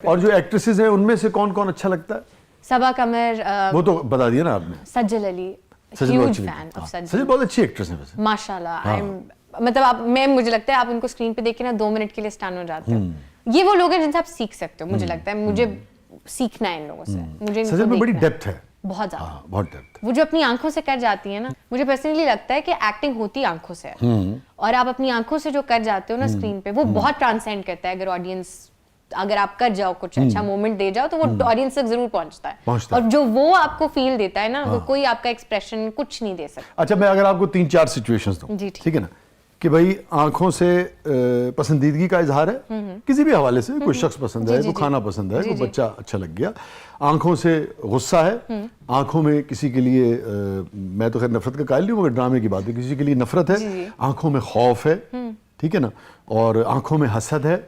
और जो एक्ट्रेसेस हैं उनमें से कौन कौन अच्छा लगता है? सबा कमर, वो तो बता दिया ना आपने। सज्जल अली, सज्जल ह्यूज अच्छी फैन लगती है। ऑफ सज्जल। सज्जल बहुत अच्छी एक्ट्रेस है वैसे। माशाल्लाह। मतलब आप, मुझे लगता है आप उनको स्क्रीन पे देख के ना 2 मिनट के लिए स्टन हो जाते हो। ये वो लोग हैं जिनसे आप सीख सकते हो। मुझे लगता है मुझे सीखना है इन लोगों से। मुझे सज्जल में बड़ी डेप्थ है, बहुत ज्यादा। हाँ, बहुत डेप्थ। वो जो अपनी आंखों से कर जाती है ना, मुझे पर्सनली लगता है कि एक्टिंग होती आंखों से है। और आप अपनी आंखों से जो कर जाते हो ना स्क्रीन पे, वो बहुत ट्रांसेंड करता है। अगर ऑडियंस, अगर आप कर जाओ कुछ अच्छा मोमेंट दे जाओ, तो वो ऑडियंस तक जरूर पहुंचता है। और जो वो आपको फील देता है ना, वो कोई आपका एक्सप्रेशन कुछ नहीं दे सकता। अच्छा, मैं अगर आपको 3-4 सिचुएशंस दूं, ठीक है ना, कि भाई आंखों से पसंदीदगी का इजहार है किसी भी हवाले से, कोई शख्स पसंद है, कोई खाना पसंद है, कोई बच्चा अच्छा लग गया, आंखों से गुस्सा है, आंखों में किसी के लिए मैं तो खैर नफरत का कायल नहीं हूं, मगर ड्रामे की बात है, किसी के लिए नफरत है, आंखों में खौफ है, ठीक है ना, और आंखों में हसद है,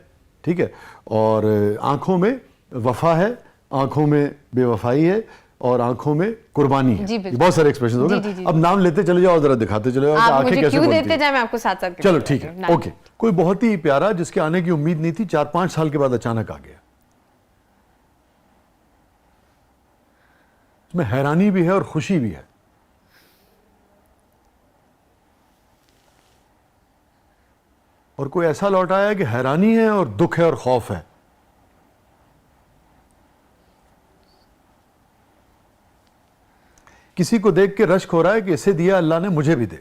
ठीक है, और आंखों में वफा है, आंखों में बेवफाई है, और आंखों में कुर्बानी है। ये बहुत सारे एक्सप्रेशन हो गए। अब नाम लेते चले जाओ, जरा दिखाते चले जाओ कि आंखें कैसे बोलती हैं। देते जाए, मैं आपको साथ साथ। चलो ठीक है, ओके। कोई बहुत ही प्यारा जिसके आने की उम्मीद नहीं थी, 4-5 साल के बाद अचानक आ गया। इसमें हैरानी भी है और खुशी भी है। और कोई ऐसा लौट आया कि हैरानी है और दुख है और खौफ है। किसी को देख के रश्क हो रहा है कि इसे दिया अल्लाह ने, मुझे भी दे।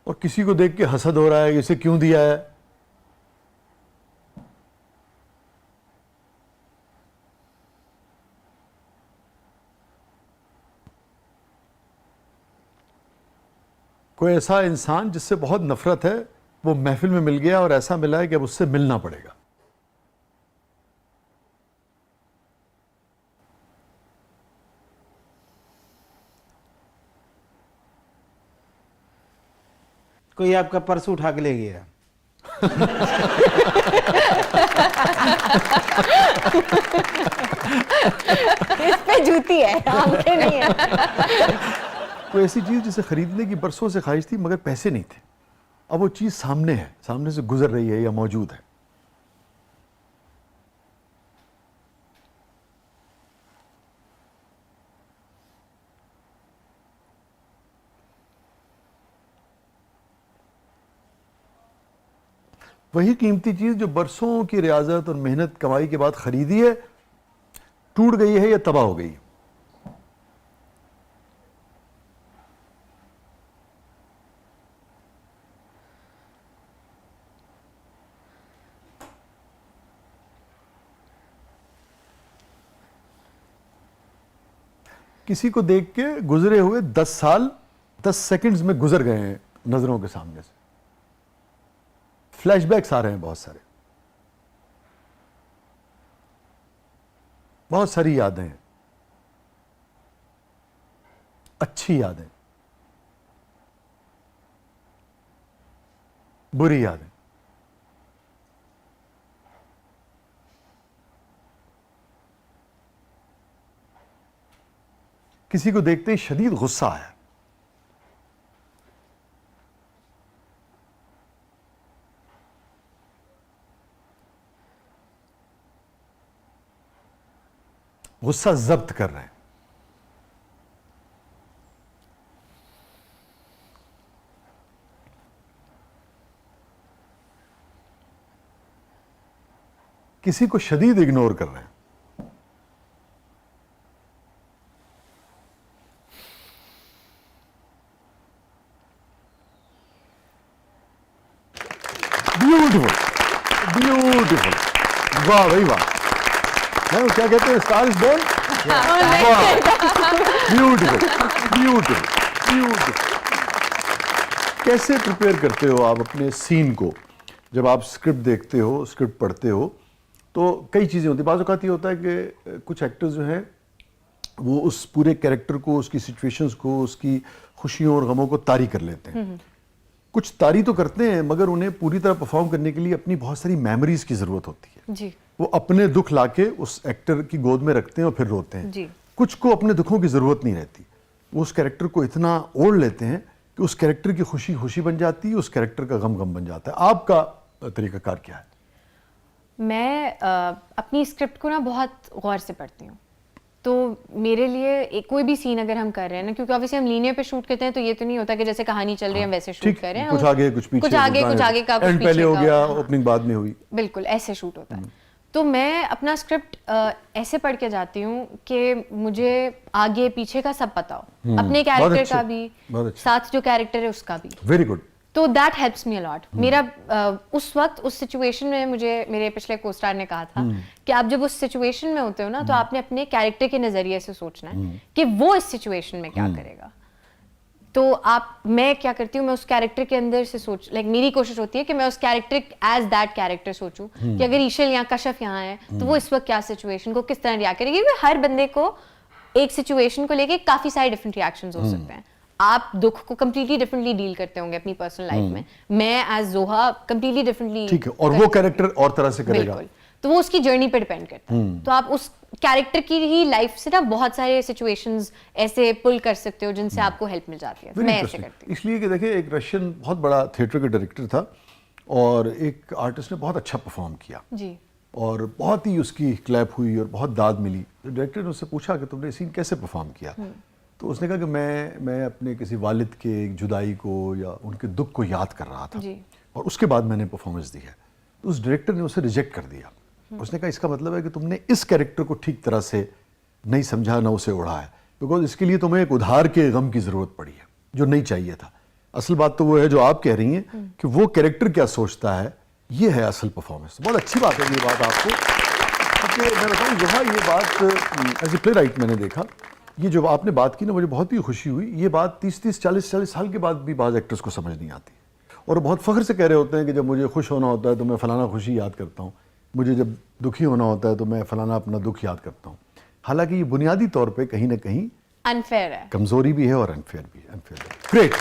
और किसी को देख के हसद हो रहा है कि इसे क्यों दिया है। कोई ऐसा इंसान जिससे बहुत नफरत है, वो महफिल में मिल गया और ऐसा मिला है कि अब उससे मिलना पड़ेगा। कोई आपका पर्स उठा के ले गया। इस पे जूती है, आंखें नहीं है। कोई ऐसी चीज जिसे खरीदने की बरसों से ख्वाहिश थी मगर पैसे नहीं थे, अब वो चीज सामने है, सामने से गुजर रही है या मौजूद है। वही कीमती चीज जो बरसों की रियाजत और मेहनत कमाई के बाद खरीदी है, टूट गई है या तबाह हो गई। किसी को देख के गुजरे हुए 10 साल 10 सेकंड्स में गुजर गए हैं नजरों के सामने से। फ्लैशबैक्स आ रहे हैं, बहुत सारी यादें हैं, अच्छी यादें, बुरी यादें। किसी को देखते ही शदीद गुस्सा आया। गुस्सा जब्त कर रहे हैं। किसी को शदीद इग्नोर कर रहे हैं। ब्यूटीफुल, ब्यूटीफुल, वाह भाई वाह। नहीं, क्या कहते हैं, star is born. Beautiful, beautiful, beautiful. कैसे प्रिपेयर करते हो आप अपने सीन को? जब आप स्क्रिप्ट देखते हो, स्क्रिप्ट पढ़ते हो, तो कई चीज़ें होती हैं। बाज़ औक़ात ये होता है कि कुछ एक्टर्स जो हैं वो उस पूरे कैरेक्टर को, उसकी सिचुएशंस को, उसकी खुशियों और गमों को तारी कर लेते हैं। कुछ तारी तो करते हैं मगर उन्हें पूरी तरह परफॉर्म करने के लिए अपनी बहुत सारी मेमोरीज की ज़रूरत होती है जी। वो अपने दुख लाके उस एक्टर की गोद में रखते हैं और फिर रोते हैं। जी। कुछ को अपने दुखों की ज़रूरत नहीं रहती, वो उस कैरेक्टर को इतना ओढ़ लेते हैं कि उस कैरेक्टर की खुशी खुशी बन जाती है, उस कैरेक्टर का गम गम बन जाता है? आपका तरीकाकार क्या है? मैं अपनी स्क्रिप्ट को ना बहुत गौर से पढ़ती हूँ। तो मेरे लिए कोई भी सीन अगर हम कर रहे हैं ना, क्योंकि ऑब्वियसली हम लीनियर पे शूट करते हैं, तो ये तो नहीं होता कि जैसे कहानी चल रही है हम वैसे शूट कर रहे हैं। कुछ आगे कुछ पीछे, कुछ आगे का कुछ एंड पीछे पहले हो का गया, ओपनिंग बाद में हुई। बिल्कुल ऐसे शूट होता है। तो मैं अपना स्क्रिप्ट ऐसे पढ़ के जाती हूँ कि मुझे आगे पीछे का सब पता हो, अपने कैरेक्टर का भी, साथ जो कैरेक्टर है उसका भी। Very good. तो दैट हेल्प्स मी अलॉट। मेरा उस वक्त उस सिचुएशन में मुझे मेरे पिछले को-स्टार ने कहा था कि आप जब उस सिचुएशन में होते हो ना, तो आपने अपने कैरेक्टर के नजरिए से सोचना है कि वो इस सिचुएशन में क्या करेगा। तो मैं क्या करती हूँ, मैं उस कैरेक्टर के अंदर से मेरी कोशिश होती है कि मैं उस कैरेक्टर एज दैट कैरेक्टर सोचूं कि अगर ईशल या कशफ यहाँ है तो वो इस वक्त क्या सिचुएशन को किस तरह रिएक्ट करेगी। क्योंकि हर बंदे को एक सिचुएशन को लेके काफी सारे डिफरेंट रिएक्शंस हो सकते हैं। आप दुख को कंप्लीटली डिफरेंटली डील करते होंगे अपनी पर्सनल लाइफ में, मैं एज जोहा कंप्लीटली डिफरेंटली, ठीक है, और वो कैरेक्टर और तरह से करेगा। बिल्कुल, तो वो उसकी जर्नी पे डिपेंड करता है। तो आप उस कैरेक्टर की ही लाइफ से ना बहुत सारे सिचुएशंस ऐसे पुल कर सकते हो जिनसे आपको हेल्प मिल जाती है। मैं ऐसे करती हूँ। इसलिए कि देखिए, एक रशियन बहुत बड़ा थिएटर का डायरेक्टर था और एक आर्टिस्ट ने बहुत अच्छा परफॉर्म किया जी, और बहुत ही उसकी क्लैप हुई और बहुत दाद मिली। तो डायरेक्टर ने उससे पूछा कि तुमने सीन कैसे परफॉर्म किया? तो उसने कहा कि मैं अपने किसी वालिद के जुदाई को या उनके दुख को याद कर रहा था और उसके बाद मैंने परफॉर्मेंस दी है। तो उस डायरेक्टर ने उसे रिजेक्ट कर दिया। उसने कहा इसका मतलब है कि तुमने इस कैरेक्टर को ठीक तरह से नहीं समझा, ना उसे ओढ़ा है, बिकॉज इसके लिए तुम्हें एक उधार के गम की जरूरत पड़ी है जो नहीं चाहिए था। असल बात तो वो है जो आप कह रही हैं कि वो कैरेक्टर क्या सोचता है, ये है असल परफॉर्मेंस। बहुत अच्छी बात है ये बात आपको, क्योंकि मैं बताऊँ जहाँ ये बात एज ए प्ले राइट मैंने देखा, ये जो आपने बात की ना, मुझे बहुत ही खुशी हुई। ये बात 30-30, 40-40 साल के बाद भी बाज़ एक्टर्स को समझ नहीं आती और बहुत फ़ख्र से कह रहे होते हैं कि जब मुझे खुश होना होता है तो मैं फ़लाना खुशी याद करता हूँ, मुझे जब दुखी होना होता है तो मैं फ़लाना अपना दुख याद करता हूँ। हालांकि ये बुनियादी तौर पे कहीं ना कहीं अनफेयर है, कमज़ोरी भी है और अनफेयर भी है। ग्रेट,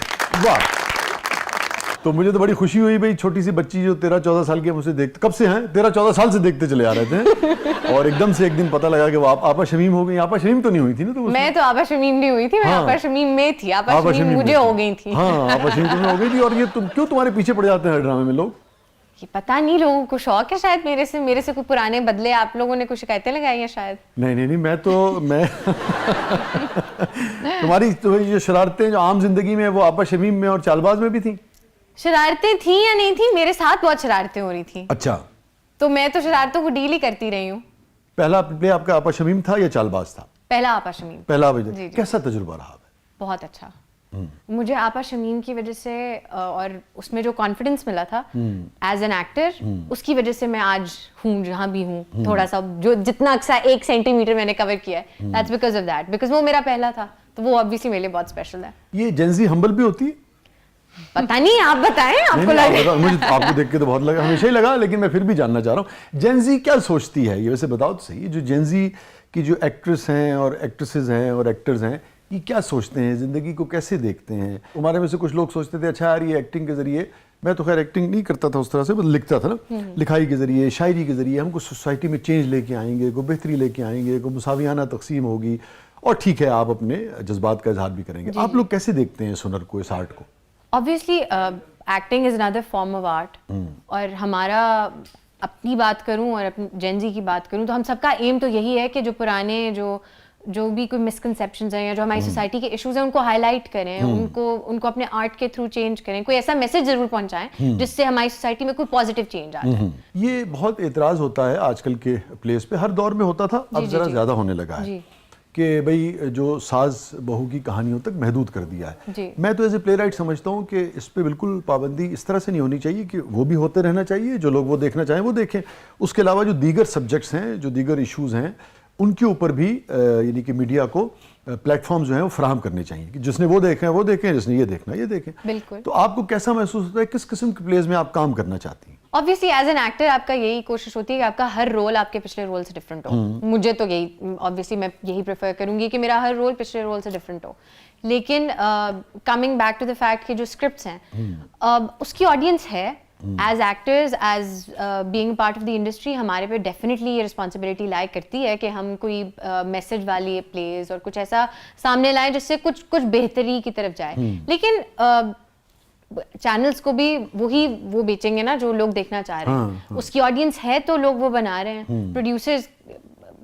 वाह। तो मुझे तो बड़ी खुशी हुई भाई, छोटी सी बच्ची जो 13-14 साल की, मुझे देखते कब से हैं, 13-14 साल से देखते चले आ रहे थे और एकदम से एक दिन पता लगा कि वो आपा शमीम हो गई। आपा शमीम तो नहीं हुई थी ना? तो मैं तो आपा शमीम नहीं हुई थी, मैं आपा शमीम में थी। आपा शमीम मुझे हो गई थी। हाँ, आपा शमीम तुम्हें हो गई थी। और ये क्यों तुम्हारे पीछे पड़ जाते हैं हर ड्रामे में लोग? ये पता नहीं, लोगों को शौक है शायद मेरे से कोई पुराने बदले आप लोगों ने कुछ शिकायतें लगाई हैं शायद। नहीं, मैं तुम्हारी तो जो शरारतें जो आम जिंदगी में वो आपा शमीम में और चालबाज में भी थी। शरारतें थी या नहीं थी, मेरे साथ बहुत शरारतें हो रही थी। अच्छा, तो मैं तो शरारतों को डील ही करती रही हूँ। पहला प्ले आपका आपा शमीम था या चालबाज था? पहला आपा शमीम। पहला वजह कैसा तजुर्बा रहा? बहुत अच्छा। मुझे आपा शमीम की वजह से और उसमें जो कॉन्फिडेंस मिला था एज एन एक्टर, उसकी वजह से मैं आज हूँ जहाँ भी हूँ। थोड़ा सा जो जितना अक्सर 1 सेंटीमीटर मैंने कवर किया है, that's because of that, because वो मेरा पहला था, तो वो ऑब्वियसली मेरे लिए बहुत स्पेशल है। ये जेंजी हम्बल भी होती है? पता नहीं, आप बताएं, आपको लगा? मुझे आपको देख के तो बहुत लगा, हमेशा ही लगा, लेकिन मैं फिर भी जानना चाह रहा हूँ जेंजी क्या सोचती है ये, वैसे बताओ तो सही। जो जेंजी की जो एक्ट्रेस हैं और एक्ट्रेसेस हैं और एक्टर्स हैं, ये क्या सोचते हैं, ज़िंदगी को कैसे देखते हैं? हमारे में से कुछ लोग सोचते थे अच्छा यार ये एक्टिंग के ज़रिए, मैं तो खैर एक्टिंग नहीं करता था उस तरह से, बस लिखता था ना, लिखाई के ज़रिए, शायरी के ज़रिए हमको सोसाइटी में चेंज लेके आएंगे, को बेहतरी लेके आएंगे, को मुसावियाना तकसीम होगी और ठीक है आप अपने जज्बात का इजहार भी करेंगे। आप लोग कैसे देखते हैं इस हुनर को, इस आर्ट को? Obviously acting is another form of art. और हमारा अपनी बात करूं और अपनी जेंजी की बात करूं तो हम सबका एम तो यही है कि जो पुराने जो भी कोई मिसकंसेप्शंस हैं या जो हमारी सोसाइटी के इश्यूज हैं उनको हाईलाइट करें, उनको अपने आर्ट के थ्रू चेंज करें, कोई ऐसा मैसेज जरूर पहुंचाएं जिससे हमारी सोसाइटी में कोई पॉजिटिव चेंज आ जाए। ये बहुत एतराज होता है आजकल के प्लेस पे, हर दौर में होता था, अब जरा ज्यादा होने लगा है कि भाई जो साज बहू की कहानियों तक महदूद कर दिया है। मैं तो एज ए प्ले राइट समझता हूँ कि इस पे बिल्कुल पाबंदी इस तरह से नहीं होनी चाहिए कि वो भी होते रहना चाहिए, जो लोग वो देखना चाहें वो देखें। उसके अलावा जो दीगर सब्जेक्ट्स हैं, जो दीगर इश्यूज़ हैं, उनके ऊपर भी यानी कि मीडिया को प्लेटफॉर्म जो है वो फराहम करने चाहिए कि जिसने वो देखा है वो देखें, जिसने ये देखना ये देखें। बिल्कुल। तो आपको कैसा महसूस होता है, किस किस्म के प्लेस में आप काम करना चाहती हैं? ऑब्वियसली एज एन एक्टर आपका यही कोशिश होती है कि आपका हर रोल आपके पिछले रोल से डिफरेंट हो। मुझे तो यही ऑब्वियसली मैं यही प्रेफर करूंगी कि मेरा हर रोल पिछले रोल से डिफरेंट हो। लेकिन coming back to the fact कि जो स्क्रिप्ट्स हैं उसकी ऑडियंस है, as actors, as being part of the industry, हमारे पे डेफिनेटली ये रिस्पॉन्सिबिलिटी लाई करती है कि हम कोई मैसेज वाली प्लेज और कुछ ऐसा सामने लाएं जिससे कुछ बेहतरी की तरफ जाए। लेकिन चैनल्स को भी वो बेचेंगे ना जो लोग देखना चाह रहे हैं। उसकी ऑडियंस है तो लोग वो बना रहे हैं। प्रोड्यूसर्स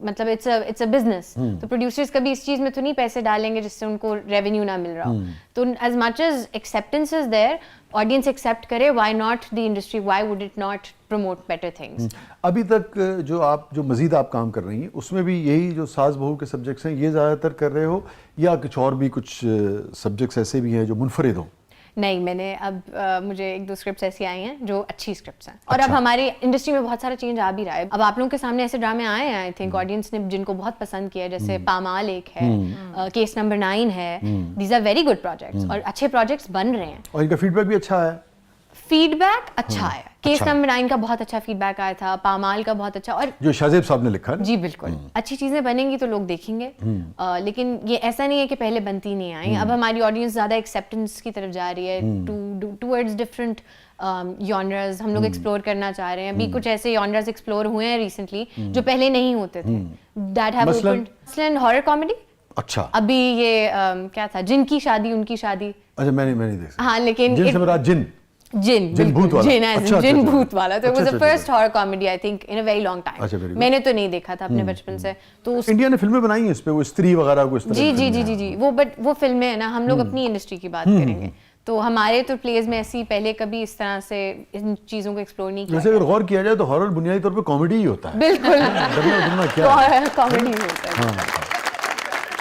मतलब इट्स अ बिजनेस, तो प्रोड्यूसर्स कभी इस चीज में तो नहीं पैसे डालेंगे जिससे उनको रेवेन्यू ना मिल रहा हो। तो as much as acceptance is there, audience accept करे, why not the industry, why would it not promote better things. अभी तक जो मजीद आप काम कर रही हैं उसमें भी यही जो सास बहू के सब्जेक्ट्स हैं ये ज़्यादातर कर रहे हो, या कुछ और भी कुछ सब्जेक्ट्स ऐसे भी हैं जो मुनफरिद हों? नहीं, मैंने अब मुझे 1-2 स्क्रिप्ट्स ऐसी आई हैं जो अच्छी स्क्रिप्ट्स हैं। और अब हमारी इंडस्ट्री में बहुत सारा चेंज आ भी रहा है। अब आप लोगों के सामने ऐसे ड्रामे आए हैं, आई थिंक ऑडियंस ने जिनको बहुत पसंद किया, जैसे पामाल एक है, केस नंबर 9 है। These are very good projects और अच्छे प्रोजेक्ट्स बन रहे हैं और इनका फीडबैक भी अच्छा है। फीडबैक अच्छा है। केस नंबर 9 का बहुत अच्छा फीडबैक आया था, पामाल का बहुत अच्छा, और जो शाहजेब साहब ने लिखा है। जी बिल्कुल, अच्छी चीजें बनेंगी तो लोग देखेंगे। लेकिन ये ऐसा नहीं है कि पहले बनती नहीं आई। अब हमारी ऑडियंस ज्यादा एक्सेप्टेंस की तरफ जा रही है, टूवर्ड्स डिफरेंट जॉनर्स हम लोग एक्सप्लोर करना चाह रहे हैं। अभी कुछ ऐसे जॉनर्स एक्सप्लोर हुए हैं रिसेंटली जो पहले नहीं होते थे। दैट हैव ओपन्ड, मसलन हॉरर कॉमेडी। अच्छा, अभी ये क्या था, जिनकी शादी उनकी शादी। अच्छा, मैंने देखा। हाँ, लेकिन जिन भूत वाला तो it was the first horror comedy I think in a very long time। मैंने तो नहीं देखा था अपने बचपन से। तो इंडिया ने फिल्में बनाई हैं इस पे, वो स्त्री वगैरह को इस तरह। जी वो फिल्में है ना, हम लोग अपनी इंडस्ट्री की बात करेंगे तो हमारे तो प्लेज में ऐसी पहले कभी इस तरह से इन चीजों को एक्सप्लोर नहीं किया। वैसे अगर गौर किया जाए तो हॉरर बुनियादी तौर पे कॉमेडी ही होता है। बिल्कुल कॉमेडी होता है।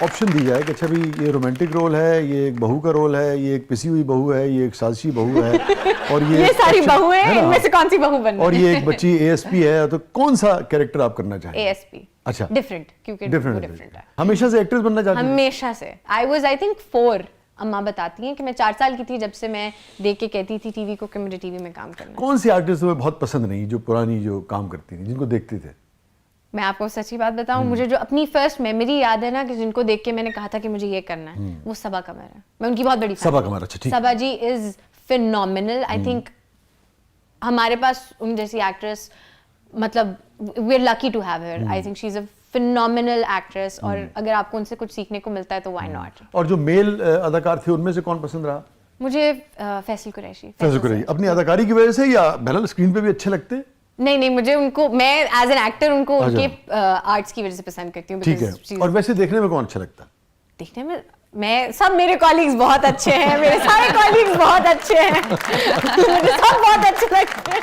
ऑप्शन दी जाए कि अच्छा भी ये रोमांटिक रोल है, ये एक बहू का रोल है, ये एक पिसी हुई बहू है, ये एक साजिशी बहू है, और ये सारी बहू है, इनमें से कौन सी बहू बनना है? और ये एक बच्ची एएसपी है, तो कौन सा कैरेक्टर आप करना चाहेंगे? एएसपी। अच्छा, डिफरेंट, क्योंकि डिफरेंट है। हमेशा से एक्ट्रेस बनना चाहती हैं? हमेशा से। I think 4। अम्मा बताती हैं कि मैं 4 साल की थी जब से मैं देख के कहती थी टीवी को कि मुझे टीवी में काम करना है। कौन सी आर्टिस्ट तुम्हें बहुत पसंद नहीं, जो पुरानी जो काम करती थी, जिनको देखते थे? मैं आपको सच्ची बात बताऊं, मुझे जो अपनी फर्स्ट मेमोरी याद है ना कि जिनको देख के मैंने कहा था कि मुझे ये करना है, वो सबा कमर है। मैं उनकी बहुत बड़ी सबा कमर। अच्छा, ठीक। Saba ji is phenomenal. I think हमारे पास उन जैसी एक्ट्रेस, मतलब we are lucky to have her. I think she is a phenomenal actress, और अगर आपको उनसे कुछ सीखने को मिलता है तो व्हाई नॉट। और जो मेल अदाकार थे उनमें से कौन पसंद रहा? मुझे फैसल कुरैशी। अपनी अदाकारी की वजह से या बहरहाल स्क्रीन पे भी अच्छे लगते? नहीं, मुझे उनको, मैं एज एन एक्टर उनको उनके आर्ट्स की वजह से पसंद करती हूँ। ठीक है। और वैसे देखने में कौन अच्छा लगता है? देखने में मेरे कॉलीग्स बहुत अच्छे हैं, मेरे सारे कॉलीग्स बहुत अच्छे हैं। मुझे सब बहुत अच्छे लगते हैं।